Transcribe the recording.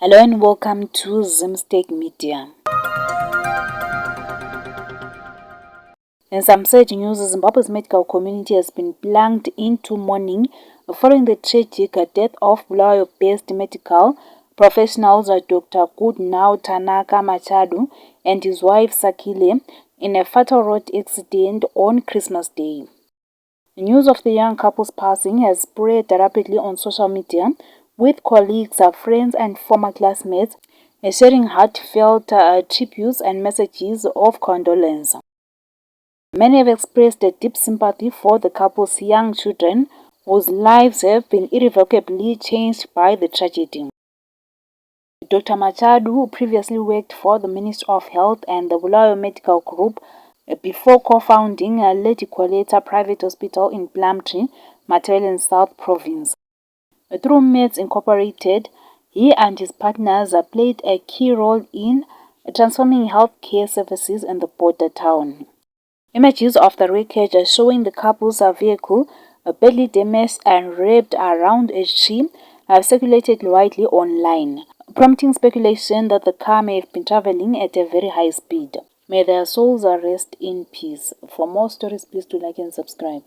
Hello and welcome to Zimstake Media. In some sad news, Zimbabwe's medical community has been plunged into mourning following the tragic death of Bulawayo-based medical professionals Dr. Goodnow Tanaka Machadu and his wife Sakile in a fatal road accident on Christmas Day. The news of the young couple's passing has spread rapidly on social media, with colleagues, friends and former classmates sharing heartfelt tributes and messages of condolence. Many have expressed a deep sympathy for the couple's young children, whose lives have been irrevocably changed by the tragedy. Dr. Machadu, who previously worked for the Ministry of Health and the Bulawayo Medical Group before co-founding Lady Koleta Private Hospital in Plumtree, Matabeleland South Province. Through Meds Incorporated, he and his partners played a key role in transforming healthcare services in the border town. Images of the wreckage showing the couple's vehicle badly damaged and wrapped around a tree have circulated widely online, prompting speculation that the car may have been traveling at a very high speed. May their souls rest in peace. For more stories, please do like and subscribe.